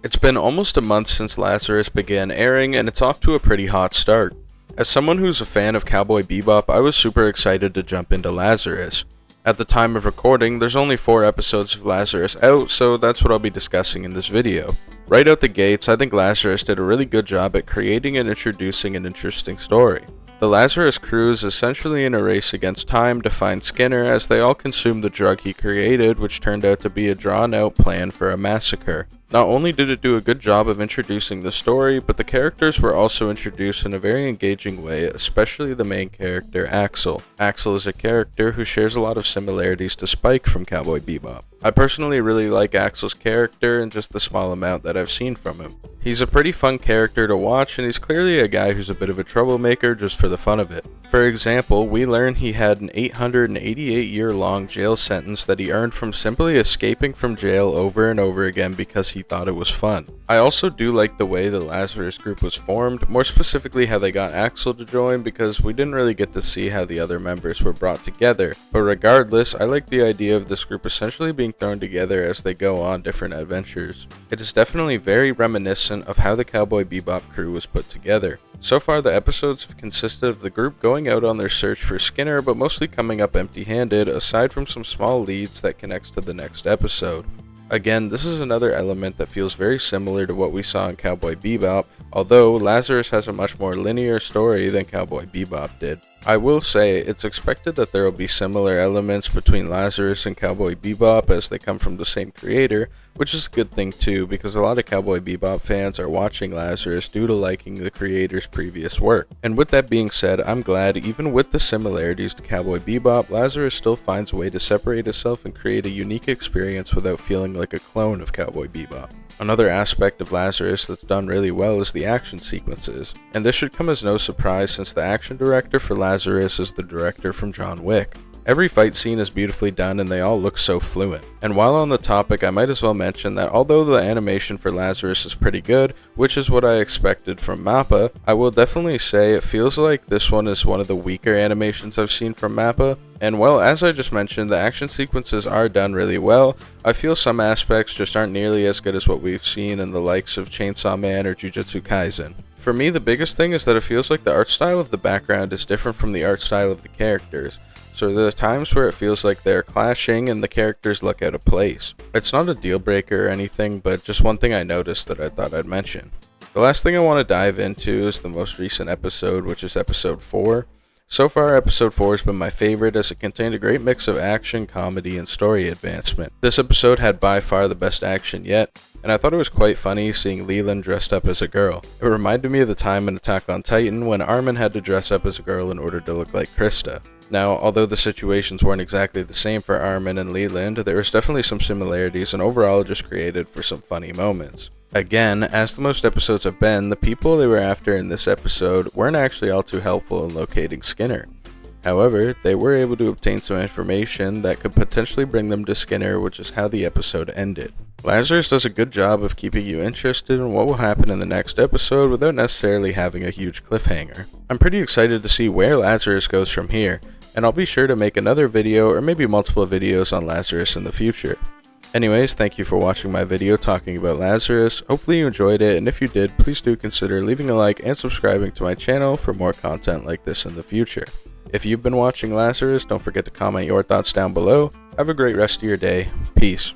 It's been almost a month since Lazarus began airing, and it's off to a pretty hot start. As someone who's a fan of Cowboy Bebop, I was super excited to jump into Lazarus. At the time of recording, there's only 4 episodes of Lazarus out, so that's what I'll be discussing in this video. Right out the gates, I think Lazarus did a really good job at creating and introducing an interesting story. The Lazarus crew is essentially in a race against time to find Skinner as they all consume the drug he created, which turned out to be a drawn-out plan for a massacre. Not only did it do a good job of introducing the story, but the characters were also introduced in a very engaging way, especially the main character, Axel. Axel is a character who shares a lot of similarities to Spike from Cowboy Bebop. I personally really like Axel's character and just the small amount that I've seen from him. He's a pretty fun character to watch, and he's clearly a guy who's a bit of a troublemaker just for the fun of it. For example, we learn he had an 888-year-long jail sentence that he earned from simply escaping from jail over and over again because he thought it was fun. I also do like the way the Lazarus group was formed, more specifically how they got Axel to join, because we didn't really get to see how the other members were brought together. But regardless, I like the idea of this group essentially being thrown together as they go on different adventures. It is definitely very reminiscent of how the Cowboy Bebop crew was put together. So far, the episodes have consisted of the group going out on their search for Skinner, but mostly coming up empty-handed, aside from some small leads that connects to the next episode. Again, this is another element that feels very similar to what we saw in Cowboy Bebop, although Lazarus has a much more linear story than Cowboy Bebop did. I will say, it's expected that there will be similar elements between Lazarus and Cowboy Bebop as they come from the same creator, which is a good thing too, because a lot of Cowboy Bebop fans are watching Lazarus due to liking the creator's previous work. And with that being said, I'm glad even with the similarities to Cowboy Bebop, Lazarus still finds a way to separate itself and create a unique experience without feeling like a clone of Cowboy Bebop. Another aspect of Lazarus that's done really well is the action sequences, and this should come as no surprise since the action director for Lazarus is the director from John Wick. Every fight scene is beautifully done and they all look so fluent. And while on the topic, I might as well mention that although the animation for Lazarus is pretty good, which is what I expected from MAPPA, I will definitely say it feels like this one is one of the weaker animations I've seen from MAPPA. And well, as I just mentioned, the action sequences are done really well. I feel some aspects just aren't nearly as good as what we've seen in the likes of Chainsaw Man or Jujutsu Kaisen. For me, the biggest thing is that it feels like the art style of the background is different from the art style of the characters. So there are times where it feels like they're clashing and the characters look out of place. It's not a deal breaker or anything, but just one thing I noticed that I thought I'd mention. The last thing I want to dive into is the most recent episode, which is episode 4. So far, episode 4 has been my favorite as it contained a great mix of action, comedy, and story advancement. This episode had by far the best action yet, and I thought it was quite funny seeing Leland dressed up as a girl. It reminded me of the time in Attack on Titan when Armin had to dress up as a girl in order to look like Krista. Now, although the situations weren't exactly the same for Armin and Leland, there was definitely some similarities and overall just created for some funny moments. Again, as the most episodes have been, the people they were after in this episode weren't actually all too helpful in locating Skinner. However, they were able to obtain some information that could potentially bring them to Skinner, which is how the episode ended. Lazarus does a good job of keeping you interested in what will happen in the next episode without necessarily having a huge cliffhanger. I'm pretty excited to see where Lazarus goes from here, and I'll be sure to make another video or maybe multiple videos on Lazarus in the future. Anyways, thank you for watching my video talking about Lazarus. Hopefully you enjoyed it, and if you did, please do consider leaving a like and subscribing to my channel for more content like this in the future. If you've been watching Lazarus, don't forget to comment your thoughts down below. Have a great rest of your day. Peace.